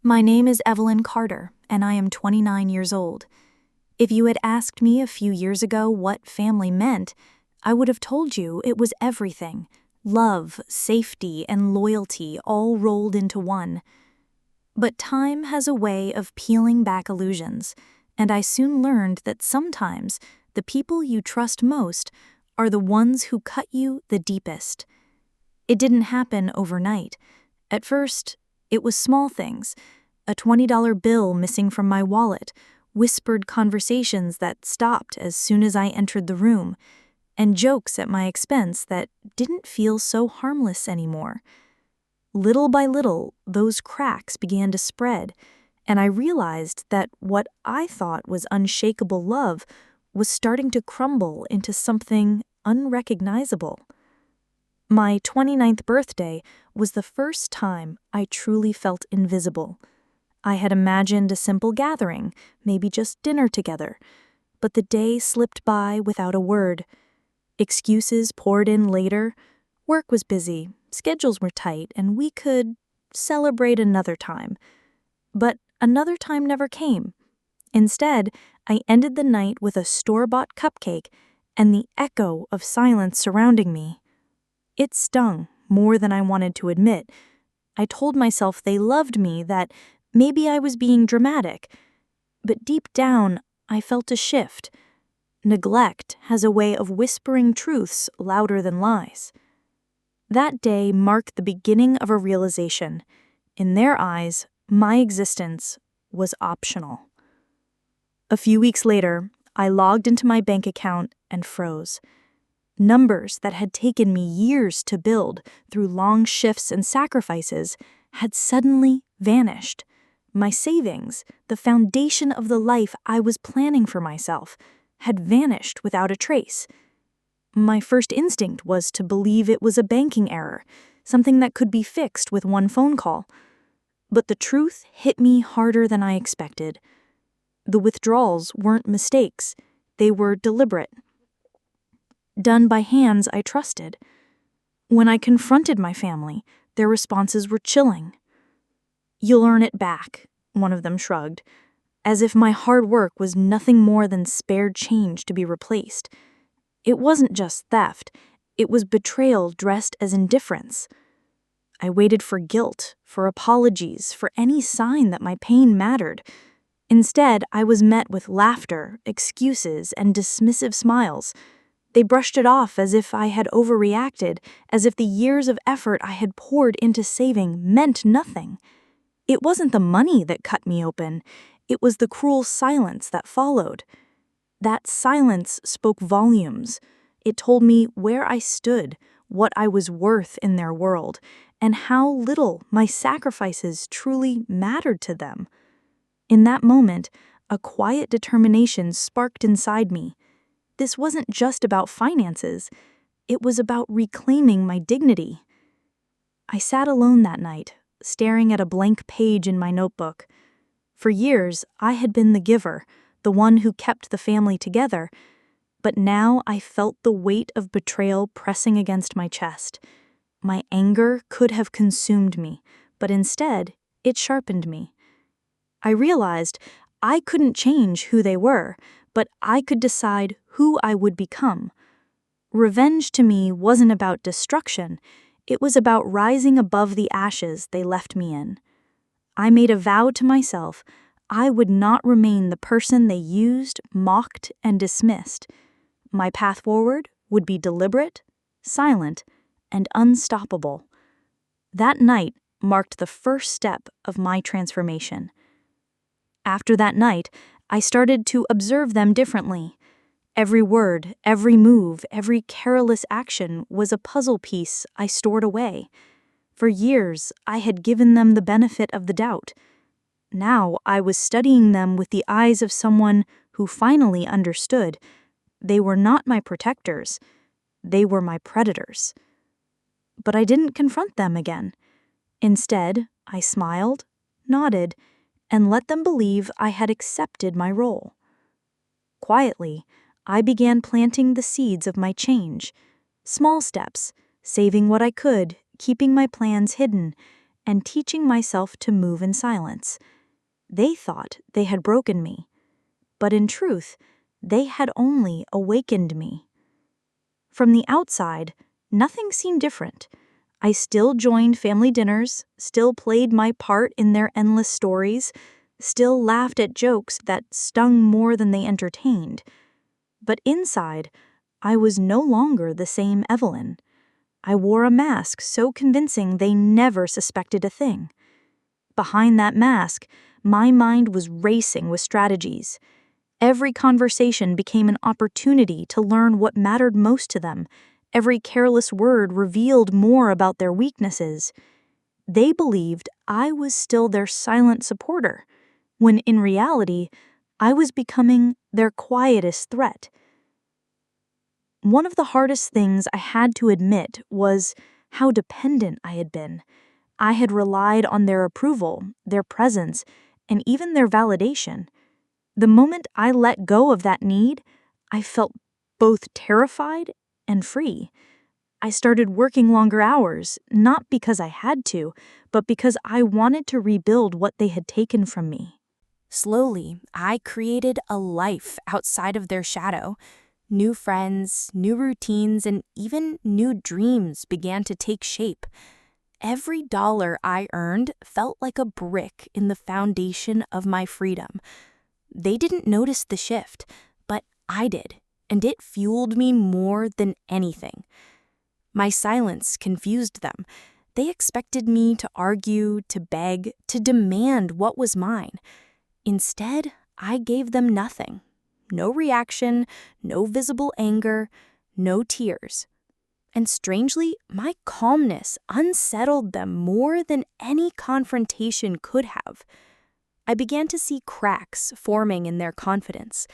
My name is Evelyn Carter, and I am 29 years old. If you had asked me a few years ago what family meant, I would have told you it was everything: love, safety, and loyalty all rolled into one. But time has a way of peeling back illusions, and I soon learned that sometimes the people you trust most are the ones who cut you the deepest. It didn't happen overnight. At first, it was small things: a $20 bill missing from my wallet, whispered conversations that stopped as soon as I entered the room, and jokes at my expense that didn't feel so harmless anymore. Little by little, those cracks began to spread, and I realized that what I thought was unshakable love was starting to crumble into something unrecognizable. My 29th birthday was the first time I truly felt invisible. I had imagined a simple gathering, maybe just dinner together, but the day slipped by without a word. Excuses poured in later. Work was busy, schedules were tight, and we could celebrate another time. But another time never came. Instead, I ended the night with a store-bought cupcake and the echo of silence surrounding me. It stung more than I wanted to admit. I told myself they loved me, that maybe I was being dramatic. But deep down, I felt a shift. Neglect has a way of whispering truths louder than lies. That day marked the beginning of a realization. In their eyes, my existence was optional. A few weeks later, I logged into my bank account and froze. Numbers that had taken me years to build through long shifts and sacrifices had suddenly vanished. My savings, the foundation of the life I was planning for myself, had vanished without a trace. My first instinct was to believe it was a banking error, something that could be fixed with one phone call. But the truth hit me harder than I expected. The withdrawals weren't mistakes, they were deliberate, done by hands I trusted. When I confronted my family, their responses were chilling. "You'll earn it back," one of them shrugged, as if my hard work was nothing more than spared change to be replaced. It wasn't just theft, it was betrayal dressed as indifference. I waited for guilt, for apologies, for any sign that my pain mattered. Instead, I was met with laughter, excuses, and dismissive smiles. They brushed it off as if I had overreacted, as if the years of effort I had poured into saving meant nothing. It wasn't the money that cut me open, it was the cruel silence that followed. That silence spoke volumes. It told me where I stood, what I was worth in their world, and how little my sacrifices truly mattered to them. In that moment, a quiet determination sparked inside me. This wasn't just about finances, it was about reclaiming my dignity. I sat alone that night, staring at a blank page in my notebook. For years, I had been the giver, the one who kept the family together, but now I felt the weight of betrayal pressing against my chest. My anger could have consumed me, but instead, it sharpened me. I realized I couldn't change who they were, but I could decide who I would become. Revenge to me wasn't about destruction, it was about rising above the ashes they left me in. I made a vow to myself I would not remain the person they used, mocked, and dismissed. My path forward would be deliberate, silent, and unstoppable. That night marked the first step of my transformation. After that night, I started to observe them differently. Every word, every move, every careless action was a puzzle piece I stored away. For years, I had given them the benefit of the doubt. Now I was studying them with the eyes of someone who finally understood. They were not my protectors. They were my predators. But I didn't confront them again. Instead, I smiled, nodded, and let them believe I had accepted my role. Quietly, I began planting the seeds of my change. Small steps, saving what I could, keeping my plans hidden, and teaching myself to move in silence. They thought they had broken me, but in truth, they had only awakened me. From the outside, nothing seemed different. I still joined family dinners, still played my part in their endless stories, still laughed at jokes that stung more than they entertained. But inside, I was no longer the same Evelyn. I wore a mask so convincing they never suspected a thing. Behind that mask, my mind was racing with strategies. Every conversation became an opportunity to learn what mattered most to them. Every careless word revealed more about their weaknesses. They believed I was still their silent supporter, when in reality, I was becoming their quietest threat. One of the hardest things I had to admit was how dependent I had been. I had relied on their approval, their presence, and even their validation. The moment I let go of that need, I felt both terrified and free. I started working longer hours, not because I had to, but because I wanted to rebuild what they had taken from me. Slowly, I created a life outside of their shadow. New friends, new routines, and even new dreams began to take shape. Every dollar I earned felt like a brick in the foundation of my freedom. They didn't notice the shift, but I did, and it fueled me more than anything. My silence confused them. They expected me to argue, to beg, to demand what was mine. Instead, I gave them nothing. No reaction, no visible anger, no tears. And strangely, my calmness unsettled them more than any confrontation could have. I began to see cracks forming in their confidence.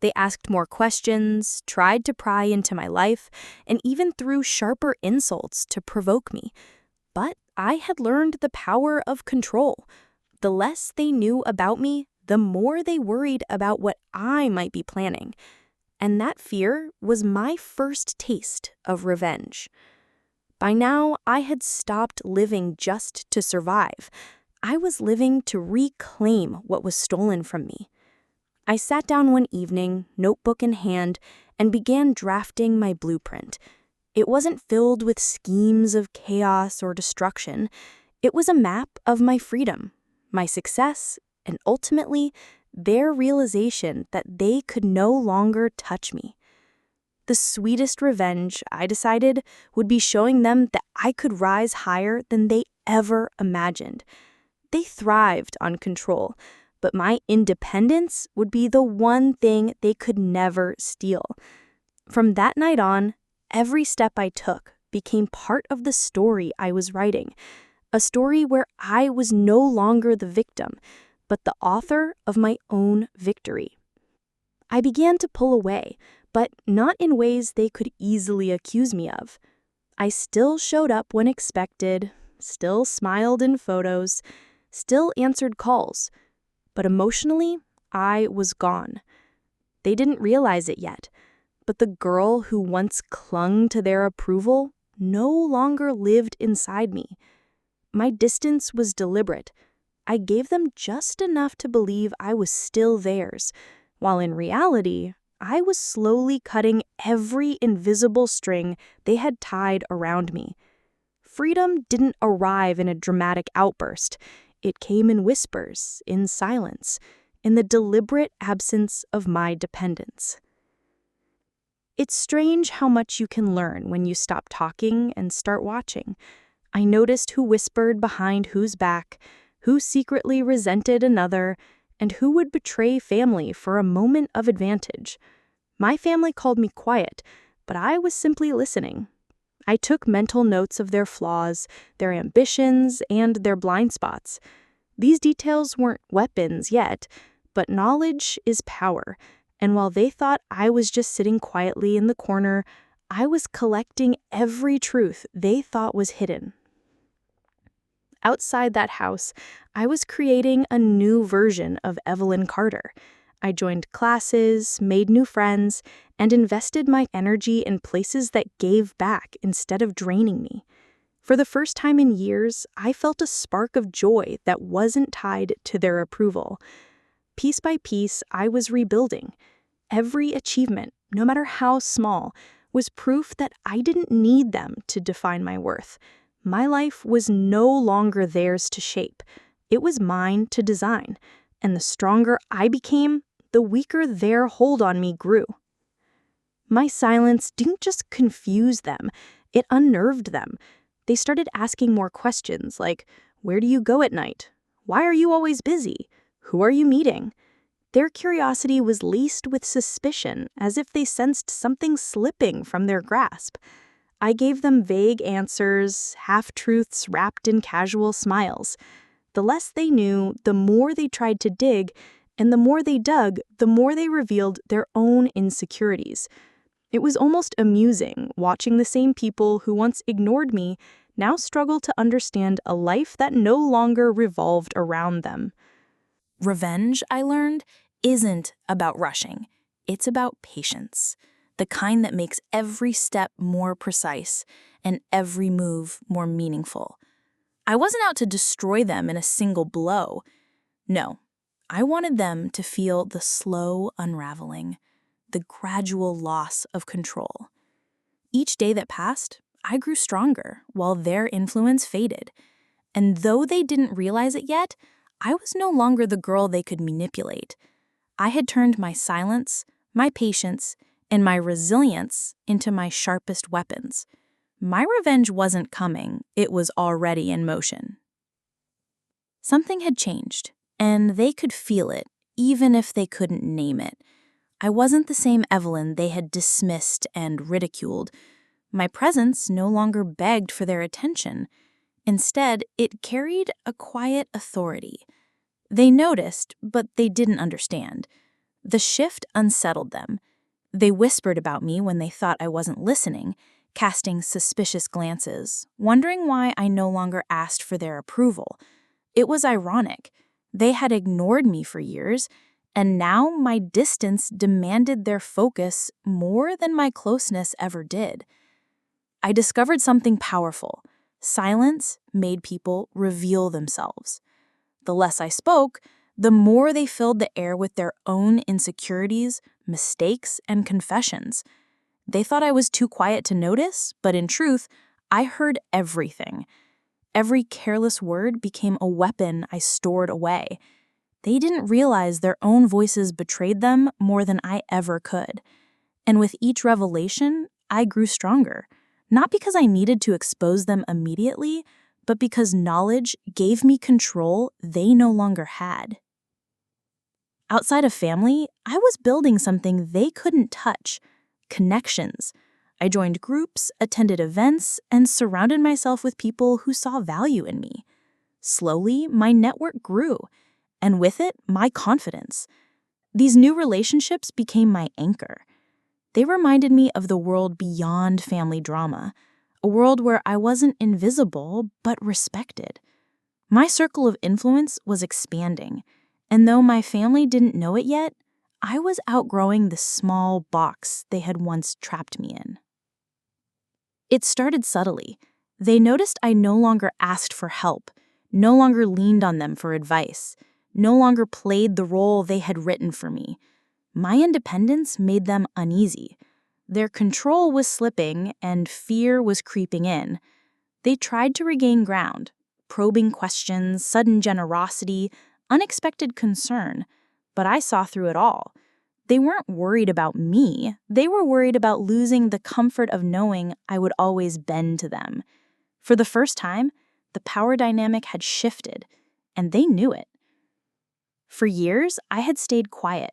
They asked more questions, tried to pry into my life, and even threw sharper insults to provoke me. But I had learned the power of control. The less they knew about me, the more they worried about what I might be planning. And that fear was my first taste of revenge. By now, I had stopped living just to survive. I was living to reclaim what was stolen from me. I sat down one evening, notebook in hand, and began drafting my blueprint. It wasn't filled with schemes of chaos or destruction. It was a map of my freedom, my success, and ultimately, their realization that they could no longer touch me. The sweetest revenge, I decided, would be showing them that I could rise higher than they ever imagined. They thrived on control, but my independence would be the one thing they could never steal. From that night on, every step I took became part of the story I was writing, a story where I was no longer the victim, but the author of my own victory. I began to pull away, but not in ways they could easily accuse me of. I still showed up when expected, still smiled in photos, still answered calls, but emotionally, I was gone. They didn't realize it yet, but the girl who once clung to their approval no longer lived inside me. My distance was deliberate. I gave them just enough to believe I was still theirs, while in reality, I was slowly cutting every invisible string they had tied around me. Freedom didn't arrive in a dramatic outburst. It came in whispers, in silence, in the deliberate absence of my dependence. It's strange how much you can learn when you stop talking and start watching. I noticed who whispered behind whose back, who secretly resented another, and who would betray family for a moment of advantage. My family called me quiet, but I was simply listening. I took mental notes of their flaws, their ambitions, and their blind spots. These details weren't weapons yet, but knowledge is power, and while they thought I was just sitting quietly in the corner, I was collecting every truth they thought was hidden. Outside that house, I was creating a new version of Evelyn Carter. I joined classes, made new friends, and invested my energy in places that gave back instead of draining me. For the first time in years, I felt a spark of joy that wasn't tied to their approval. Piece by piece, I was rebuilding. Every achievement, no matter how small, was proof that I didn't need them to define my worth. My life was no longer theirs to shape. It was mine to design. And the stronger I became, the weaker their hold on me grew. My silence didn't just confuse them, it unnerved them. They started asking more questions like, where do you go at night? Why are you always busy? Who are you meeting? Their curiosity was laced with suspicion, as if they sensed something slipping from their grasp. I gave them vague answers, half-truths wrapped in casual smiles. The less they knew, the more they tried to dig, and the more they dug, the more they revealed their own insecurities. It was almost amusing watching the same people who once ignored me now struggle to understand a life that no longer revolved around them. Revenge, I learned, isn't about rushing. It's about patience, the kind that makes every step more precise and every move more meaningful. I wasn't out to destroy them in a single blow. No, I wanted them to feel the slow unraveling, the gradual loss of control. Each day that passed, I grew stronger while their influence faded. And though they didn't realize it yet, I was no longer the girl they could manipulate. I had turned my silence, my patience, and my resilience into my sharpest weapons. My revenge wasn't coming, it was already in motion. Something had changed, and they could feel it, even if they couldn't name it. I wasn't the same Evelyn they had dismissed and ridiculed. My presence no longer begged for their attention. Instead, it carried a quiet authority. They noticed, but they didn't understand. The shift unsettled them. They whispered about me when they thought I wasn't listening, casting suspicious glances, wondering why I no longer asked for their approval. It was ironic. They had ignored me for years, and now my distance demanded their focus more than my closeness ever did. I discovered something powerful. Silence made people reveal themselves. The less I spoke, the more they filled the air with their own insecurities, mistakes, and confessions. They thought I was too quiet to notice, but in truth, I heard everything. Every careless word became a weapon I stored away. They didn't realize their own voices betrayed them more than I ever could. And with each revelation, I grew stronger. Not because I needed to expose them immediately, but because knowledge gave me control they no longer had. Outside of family, I was building something they couldn't touch: connections. I joined groups, attended events, and surrounded myself with people who saw value in me. Slowly, my network grew, and with it, my confidence. These new relationships became my anchor. They reminded me of the world beyond family drama, a world where I wasn't invisible, but respected. My circle of influence was expanding, and though my family didn't know it yet, I was outgrowing the small box they had once trapped me in. It started subtly. They noticed I no longer asked for help, no longer leaned on them for advice, no longer played the role they had written for me. My independence made them uneasy. Their control was slipping, and fear was creeping in. They tried to regain ground, probing questions, sudden generosity, unexpected concern, but I saw through it all. They weren't worried about me. They were worried about losing the comfort of knowing I would always bend to them. For the first time, the power dynamic had shifted, and they knew it. For years, I had stayed quiet,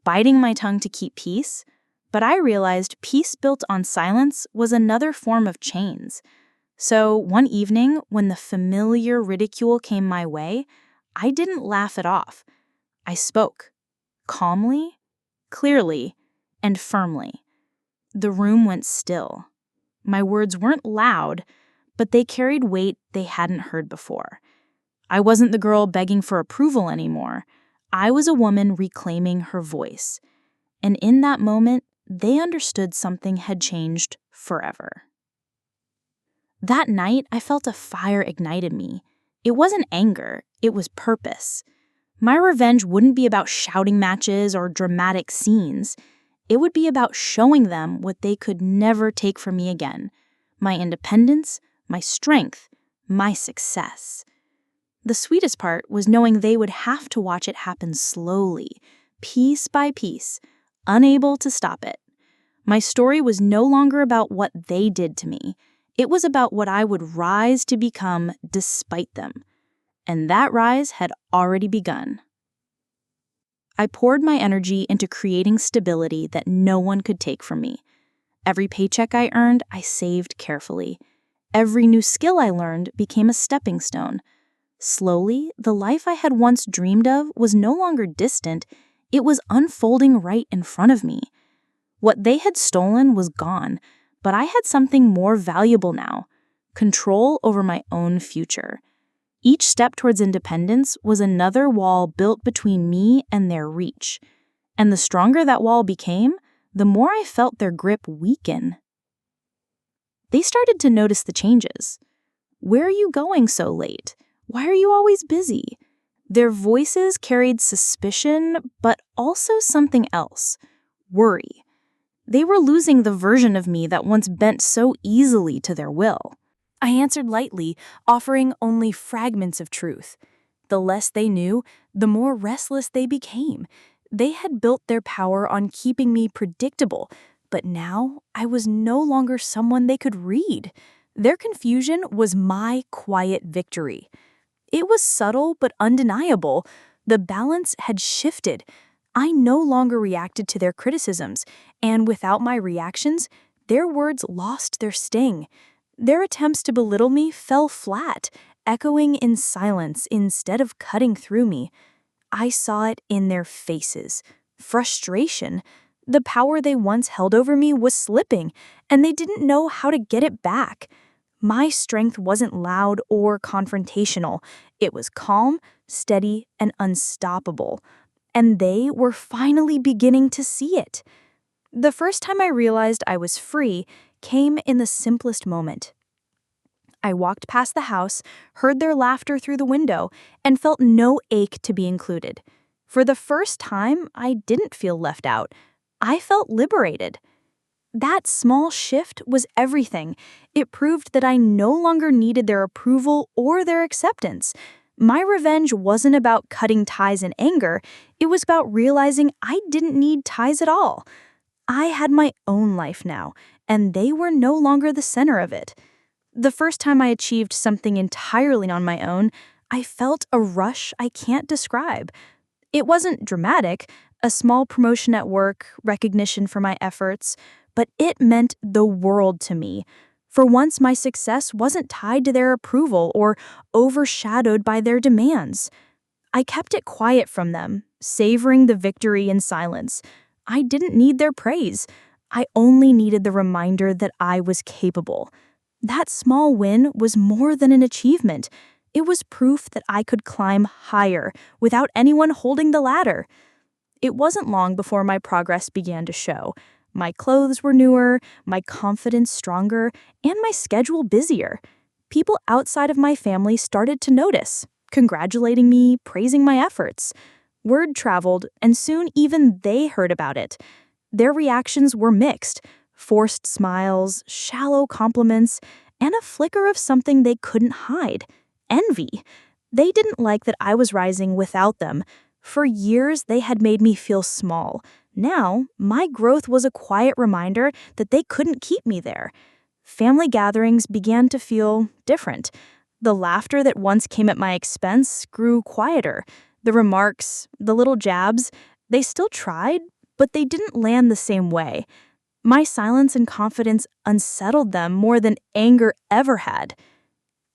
biting my tongue to keep peace, but I realized peace built on silence was another form of chains. So one evening, when the familiar ridicule came my way, I didn't laugh it off. I spoke, calmly, clearly, and firmly. The room went still. My words weren't loud, but they carried weight they hadn't heard before. I wasn't the girl begging for approval anymore. I was a woman reclaiming her voice. And in that moment, they understood something had changed forever. That night, I felt a fire ignite in me. It wasn't anger, it was purpose. My revenge wouldn't be about shouting matches or dramatic scenes. It would be about showing them what they could never take from me again: my independence, my strength, my success. The sweetest part was knowing they would have to watch it happen slowly, piece by piece, unable to stop it. My story was no longer about what they did to me. It was about what I would rise to become despite them. And that rise had already begun. I poured my energy into creating stability that no one could take from me. Every paycheck I earned, I saved carefully. Every new skill I learned became a stepping stone. Slowly, the life I had once dreamed of was no longer distant. It was unfolding right in front of me. What they had stolen was gone, but I had something more valuable now: control over my own future. Each step towards independence was another wall built between me and their reach. And the stronger that wall became, the more I felt their grip weaken. They started to notice the changes. "Where are you going so late? Why are you always busy?" Their voices carried suspicion, but also something else: worry. They were losing the version of me that once bent so easily to their will. I answered lightly, offering only fragments of truth. The less they knew, the more restless they became. They had built their power on keeping me predictable, but now I was no longer someone they could read. Their confusion was my quiet victory. It was subtle but undeniable. The balance had shifted. I no longer reacted to their criticisms, and without my reactions, their words lost their sting. Their attempts to belittle me fell flat, echoing in silence instead of cutting through me. I saw it in their faces: frustration. The power they once held over me was slipping, and they didn't know how to get it back. My strength wasn't loud or confrontational. It was calm, steady, and unstoppable. And they were finally beginning to see it. The first time I realized I was free came in the simplest moment. I walked past the house, heard their laughter through the window, and felt no ache to be included. For the first time, I didn't feel left out. I felt liberated. That small shift was everything. It proved that I no longer needed their approval or their acceptance. My revenge wasn't about cutting ties in anger. It was about realizing I didn't need ties at all. I had my own life now, and they were no longer the center of it. The first time I achieved something entirely on my own, I felt a rush I can't describe. It wasn't dramatic, a small promotion at work, recognition for my efforts, but it meant the world to me. For once, my success wasn't tied to their approval or overshadowed by their demands. I kept it quiet from them, savoring the victory in silence. I didn't need their praise. I only needed the reminder that I was capable. That small win was more than an achievement. It was proof that I could climb higher without anyone holding the ladder. It wasn't long before my progress began to show. My clothes were newer, my confidence stronger, and my schedule busier. People outside of my family started to notice, congratulating me, praising my efforts. Word traveled, and soon even they heard about it. Their reactions were mixed: forced smiles, shallow compliments, and a flicker of something they couldn't hide: envy. They didn't like that I was rising without them. For years, they had made me feel small. Now, my growth was a quiet reminder that they couldn't keep me there. Family gatherings began to feel different. The laughter that once came at my expense grew quieter. The remarks, the little jabs, they still tried, but they didn't land the same way. My silence and confidence unsettled them more than anger ever had.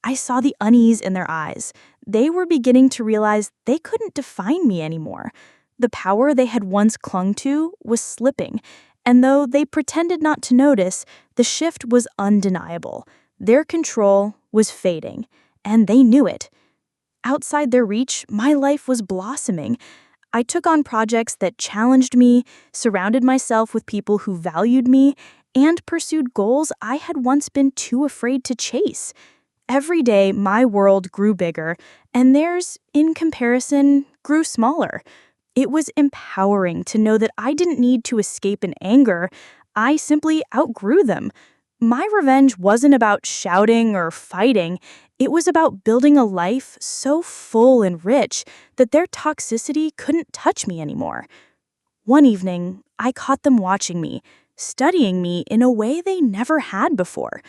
I saw the unease in their eyes. They were beginning to realize they couldn't define me anymore. The power they had once clung to was slipping, and though they pretended not to notice, the shift was undeniable. Their control was fading, and they knew it. Outside their reach, my life was blossoming. I took on projects that challenged me, surrounded myself with people who valued me, and pursued goals I had once been too afraid to chase. Every day, my world grew bigger, and theirs, in comparison, grew smaller. It was empowering to know that I didn't need to escape in anger. I simply outgrew them. My revenge wasn't about shouting or fighting. It was about building a life so full and rich that their toxicity couldn't touch me anymore. One evening, I caught them watching me, studying me in a way they never had before.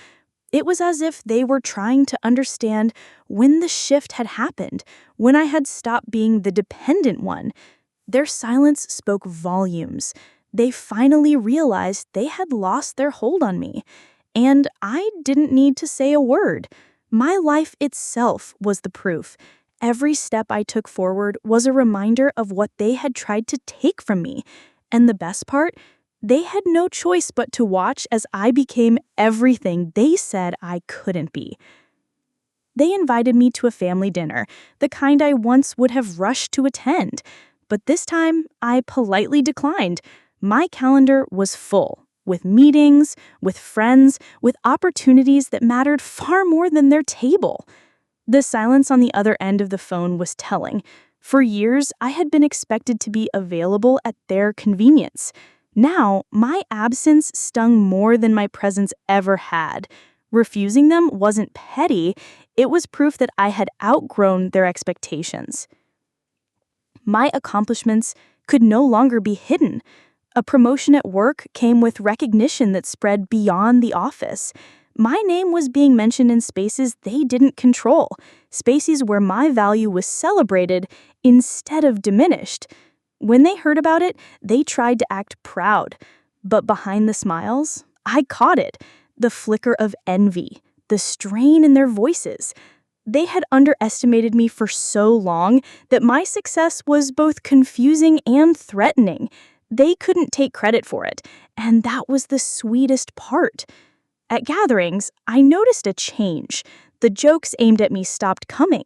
It was as if they were trying to understand when the shift had happened, when I had stopped being the dependent one. Their silence spoke volumes. They finally realized they had lost their hold on me. And I didn't need to say a word. My life itself was the proof. Every step I took forward was a reminder of what they had tried to take from me. And the best part, they had no choice but to watch as I became everything they said I couldn't be. They invited me to a family dinner, the kind I once would have rushed to attend. But this time, I politely declined. My calendar was full, with meetings, with friends, with opportunities that mattered far more than their table. The silence on the other end of the phone was telling. For years, I had been expected to be available at their convenience. Now, my absence stung more than my presence ever had. Refusing them wasn't petty, it was proof that I had outgrown their expectations. My accomplishments could no longer be hidden. A promotion at work came with recognition that spread beyond the office. My name was being mentioned in spaces they didn't control, spaces where my value was celebrated instead of diminished. When they heard about it, they tried to act proud. But behind the smiles, I caught it, the flicker of envy, the strain in their voices. They had underestimated me for so long that my success was both confusing and threatening. They couldn't take credit for it, and that was the sweetest part. At gatherings, I noticed a change. The jokes aimed at me stopped coming.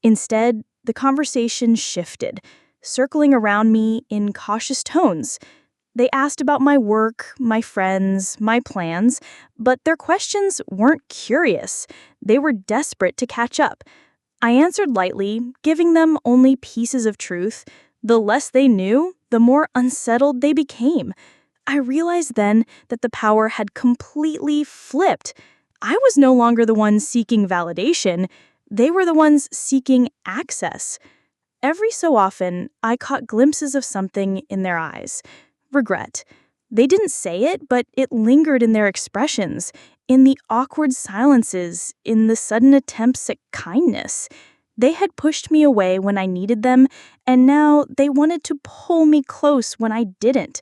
Instead, the conversation shifted, circling around me in cautious tones. They asked about my work, my friends, my plans, but their questions weren't curious. They were desperate to catch up. I answered lightly, giving them only pieces of truth. The less they knew, the more unsettled they became. I realized then that the power had completely flipped. I was no longer the one seeking validation. They were the ones seeking access. Every so often, I caught glimpses of something in their eyes. Regret. They didn't say it, but it lingered in their expressions, in the awkward silences, in the sudden attempts at kindness. They had pushed me away when I needed them, and now they wanted to pull me close when I didn't.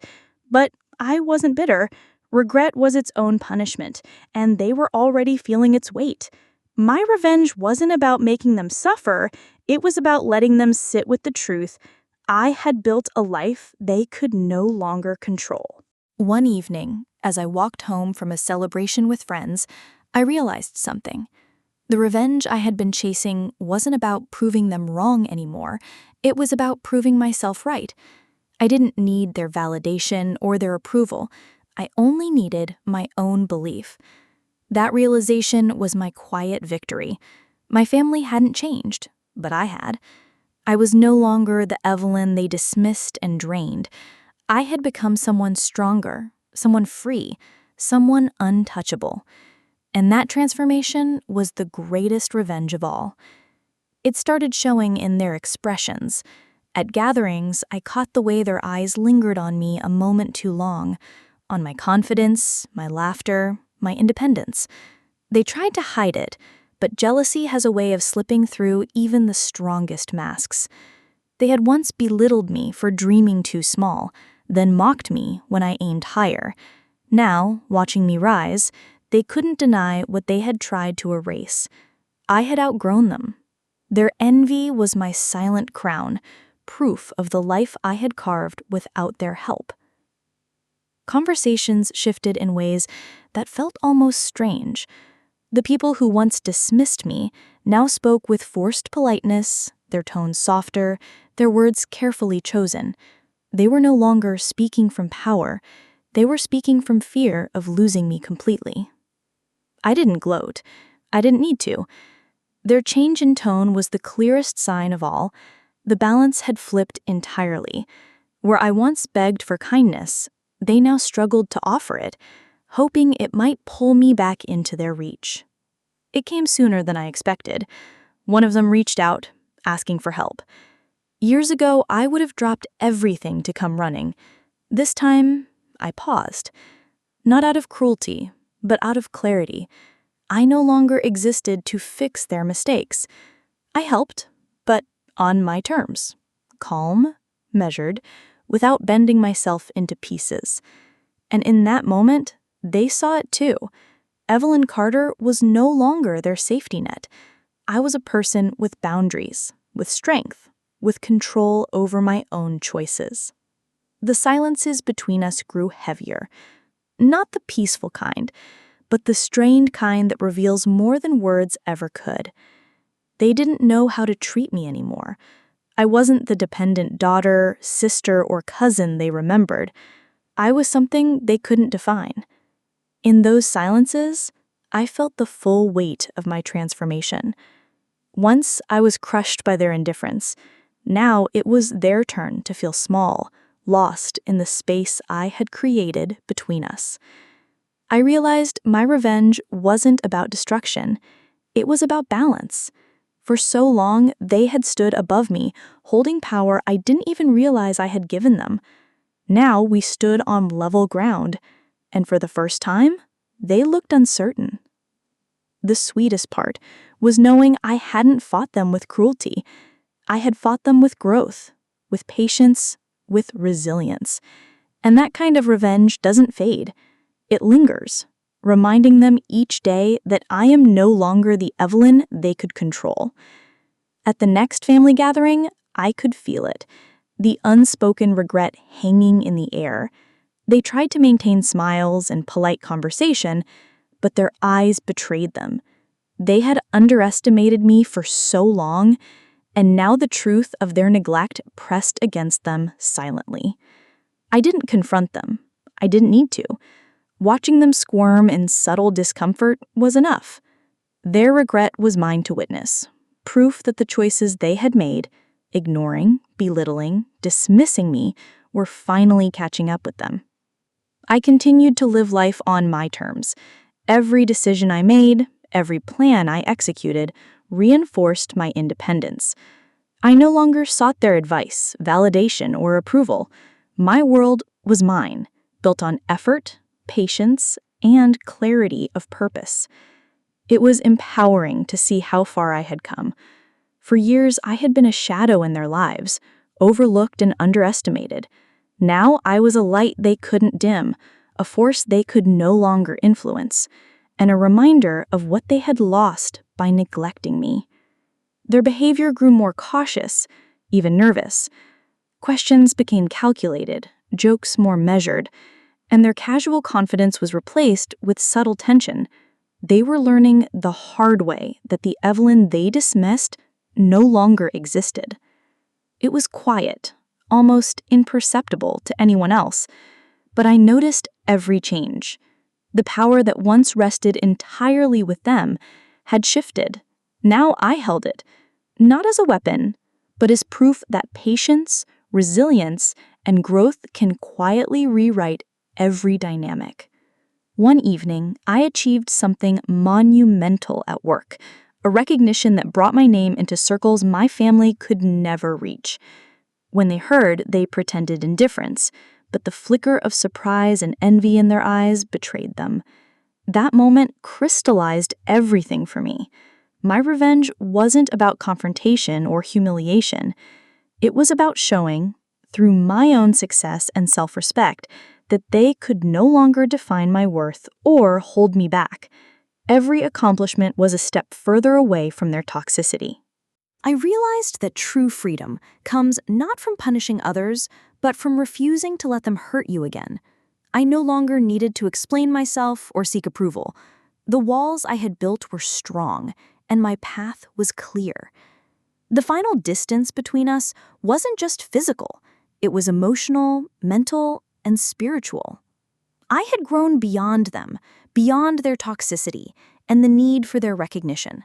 But I wasn't bitter. Regret was its own punishment, and they were already feeling its weight. My revenge wasn't about making them suffer, it was about letting them sit with the truth. I had built a life they could no longer control. One evening, as I walked home from a celebration with friends, I realized something. The revenge I had been chasing wasn't about proving them wrong anymore. It was about proving myself right. I didn't need their validation or their approval. I only needed my own belief. That realization was my quiet victory. My family hadn't changed, but I had. I was no longer the Evelyn they dismissed and drained. I had become someone stronger, someone free, someone untouchable. And that transformation was the greatest revenge of all. It started showing in their expressions. At gatherings, I caught the way their eyes lingered on me a moment too long, on my confidence, my laughter, my independence. They tried to hide it, but jealousy has a way of slipping through even the strongest masks. They had once belittled me for dreaming too small, then mocked me when I aimed higher. Now, watching me rise, they couldn't deny what they had tried to erase. I had outgrown them. Their envy was my silent crown, proof of the life I had carved without their help. Conversations shifted in ways that felt almost strange. The people who once dismissed me now spoke with forced politeness, their tones softer, their words carefully chosen. They were no longer speaking from power. They were speaking from fear of losing me completely. I didn't gloat. I didn't need to. Their change in tone was the clearest sign of all. The balance had flipped entirely. Where I once begged for kindness, they now struggled to offer it, hoping it might pull me back into their reach. It came sooner than I expected. One of them reached out, asking for help. Years ago, I would have dropped everything to come running. This time, I paused. Not out of cruelty, but out of clarity. I no longer existed to fix their mistakes. I helped, but on my terms. Calm, measured, without bending myself into pieces. And in that moment, they saw it too. Evelyn Carter was no longer their safety net. I was a person with boundaries, with strength, with control over my own choices. The silences between us grew heavier. Not the peaceful kind, but the strained kind that reveals more than words ever could. They didn't know how to treat me anymore. I wasn't the dependent daughter, sister, or cousin they remembered. I was something they couldn't define. In those silences, I felt the full weight of my transformation. Once I was crushed by their indifference. Now it was their turn to feel small, lost in the space I had created between us. I realized my revenge wasn't about destruction. It was about balance. For so long, they had stood above me, holding power I didn't even realize I had given them. Now we stood on level ground, and for the first time, they looked uncertain. The sweetest part was knowing I hadn't fought them with cruelty. I had fought them with growth, with patience, with resilience. And that kind of revenge doesn't fade. It lingers, reminding them each day that I am no longer the Evelyn they could control. At the next family gathering, I could feel it, the unspoken regret hanging in the air. They tried to maintain smiles and polite conversation, but their eyes betrayed them. They had underestimated me for so long, and now the truth of their neglect pressed against them silently. I didn't confront them. I didn't need to. Watching them squirm in subtle discomfort was enough. Their regret was mine to witness, proof that the choices they had made, ignoring, belittling, dismissing me, were finally catching up with them. I continued to live life on my terms. Every decision I made, every plan I executed, reinforced my independence. I no longer sought their advice, validation, or approval. My world was mine, built on effort, patience, and clarity of purpose. It was empowering to see how far I had come. For years, I had been a shadow in their lives, overlooked and underestimated. Now I was a light they couldn't dim, a force they could no longer influence, and a reminder of what they had lost by neglecting me. Their behavior grew more cautious, even nervous. Questions became calculated, jokes more measured, and their casual confidence was replaced with subtle tension. They were learning the hard way that the Evelyn they dismissed no longer existed. It was quiet, almost imperceptible to anyone else, but I noticed every change. The power that once rested entirely with them had shifted. Now I held it, not as a weapon, but as proof that patience, resilience, and growth can quietly rewrite every dynamic. One evening, I achieved something monumental at work, a recognition that brought my name into circles my family could never reach. When they heard, they pretended indifference, but the flicker of surprise and envy in their eyes betrayed them. That moment crystallized everything for me. My revenge wasn't about confrontation or humiliation. It was about showing, through my own success and self-respect, that they could no longer define my worth or hold me back. Every accomplishment was a step further away from their toxicity. I realized that true freedom comes not from punishing others, but from refusing to let them hurt you again. I no longer needed to explain myself or seek approval. The walls I had built were strong, and my path was clear. The final distance between us wasn't just physical. It was emotional, mental, and spiritual. I had grown beyond them, beyond their toxicity and the need for their recognition.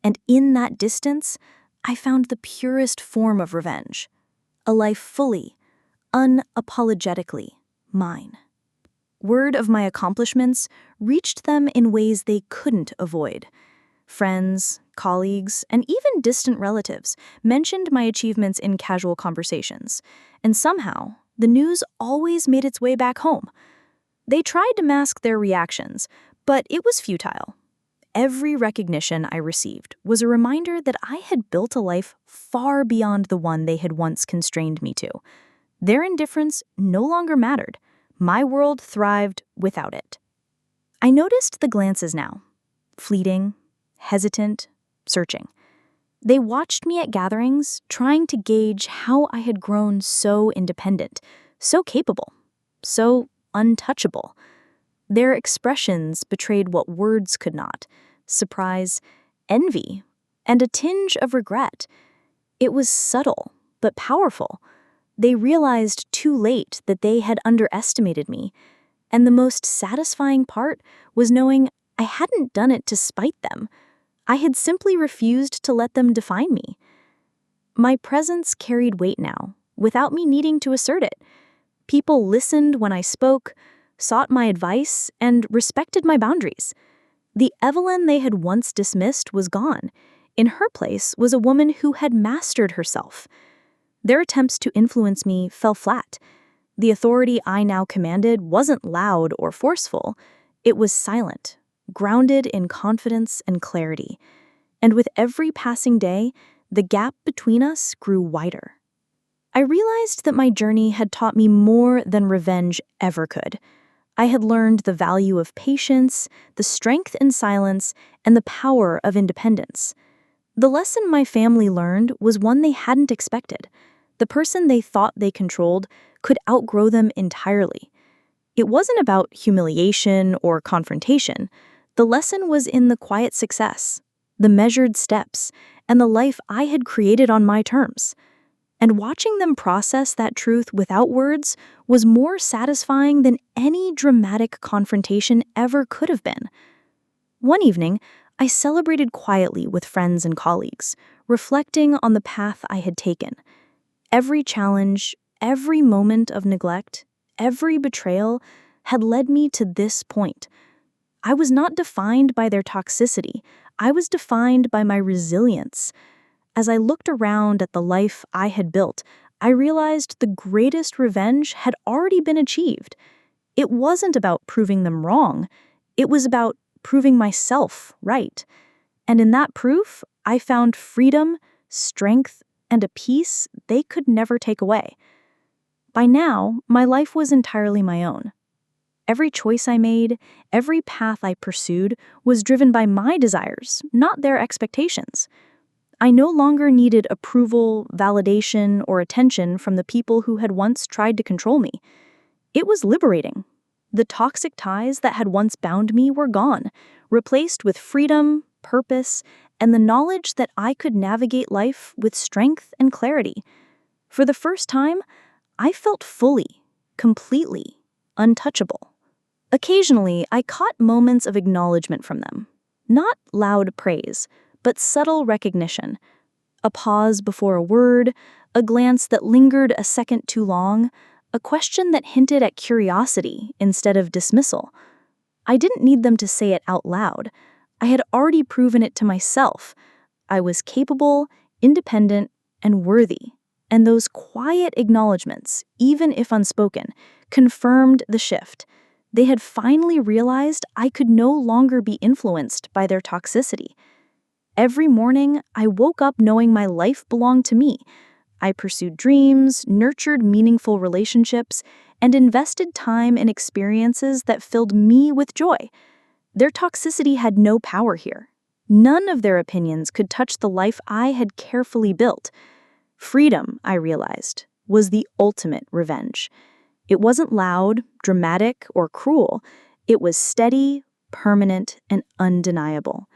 And in that distance, I found the purest form of revenge, a life fully, unapologetically mine. Word of my accomplishments reached them in ways they couldn't avoid. Friends, colleagues, and even distant relatives mentioned my achievements in casual conversations, and somehow, the news always made its way back home. They tried to mask their reactions, but it was futile. Every recognition I received was a reminder that I had built a life far beyond the one they had once constrained me to. Their indifference no longer mattered. My world thrived without it. I noticed the glances now, fleeting, hesitant, searching. They watched me at gatherings, trying to gauge how I had grown so independent, so capable, so untouchable. Their expressions betrayed what words could not: surprise, envy, and a tinge of regret. It was subtle, but powerful. They realized too late that they had underestimated me, and the most satisfying part was knowing I hadn't done it to spite them. I had simply refused to let them define me. My presence carried weight now, without me needing to assert it. People listened when I spoke, sought my advice, and respected my boundaries. The Evelyn they had once dismissed was gone. In her place was a woman who had mastered herself. Their attempts to influence me fell flat. The authority I now commanded wasn't loud or forceful. It was silent, grounded in confidence and clarity. And with every passing day, the gap between us grew wider. I realized that my journey had taught me more than revenge ever could. I had learned the value of patience, the strength in silence, and the power of independence. The lesson my family learned was one they hadn't expected. The person they thought they controlled could outgrow them entirely. It wasn't about humiliation or confrontation. The lesson was in the quiet success, the measured steps, and the life I had created on my terms. And watching them process that truth without words was more satisfying than any dramatic confrontation ever could have been. One evening, I celebrated quietly with friends and colleagues, reflecting on the path I had taken. Every challenge, every moment of neglect, every betrayal had led me to this point. I was not defined by their toxicity. I was defined by my resilience. As I looked around at the life I had built, I realized the greatest revenge had already been achieved. It wasn't about proving them wrong. It was about proving myself right. And in that proof, I found freedom, strength, and a peace they could never take away. By now, my life was entirely my own. Every choice I made, every path I pursued was driven by my desires, not their expectations. I no longer needed approval, validation, or attention from the people who had once tried to control me. It was liberating. The toxic ties that had once bound me were gone, replaced with freedom, purpose, and the knowledge that I could navigate life with strength and clarity. For the first time, I felt fully, completely, untouchable. Occasionally, I caught moments of acknowledgement from them. Not loud praise, but subtle recognition. A pause before a word, a glance that lingered a second too long, a question that hinted at curiosity instead of dismissal. I didn't need them to say it out loud. I had already proven it to myself. I was capable, independent, and worthy. And those quiet acknowledgments, even if unspoken, confirmed the shift. They had finally realized I could no longer be influenced by their toxicity. Every morning, I woke up knowing my life belonged to me. I pursued dreams, nurtured meaningful relationships, and invested time in experiences that filled me with joy. Their toxicity had no power here. None of their opinions could touch the life I had carefully built. Freedom, I realized, was the ultimate revenge. It wasn't loud, dramatic, or cruel. It was steady, permanent, and undeniable.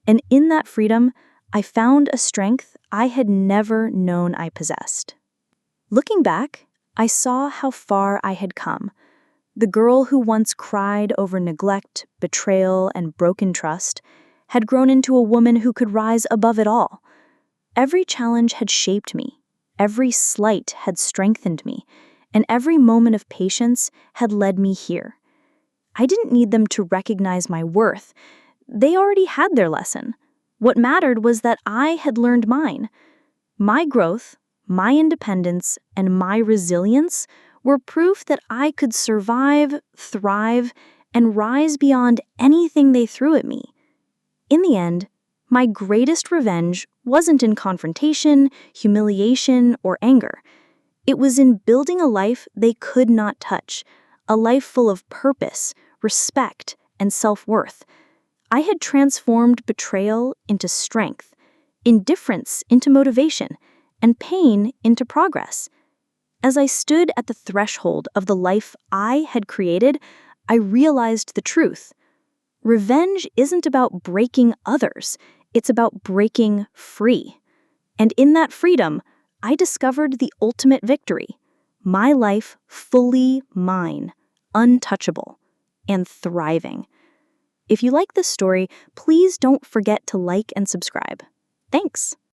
And in that freedom, I found a strength I had never known I possessed. Looking back, I saw how far I had come. The girl who once cried over neglect, betrayal, and broken trust had grown into a woman who could rise above it all. Every challenge had shaped me, every slight had strengthened me, and every moment of patience had led me here. I didn't need them to recognize my worth. They already had their lesson. What mattered was that I had learned mine. My growth, my independence, and my resilience were proof that I could survive, thrive, and rise beyond anything they threw at me. In the end, my greatest revenge wasn't in confrontation, humiliation, or anger. It was in building a life they could not touch, a life full of purpose, respect, and self-worth. I had transformed betrayal into strength, indifference into motivation, and pain into progress. As I stood at the threshold of the life I had created, I realized the truth. Revenge isn't about breaking others, it's about breaking free. And in that freedom, I discovered the ultimate victory. My life fully mine, untouchable, and thriving. If you like this story, please don't forget to like and subscribe. Thanks.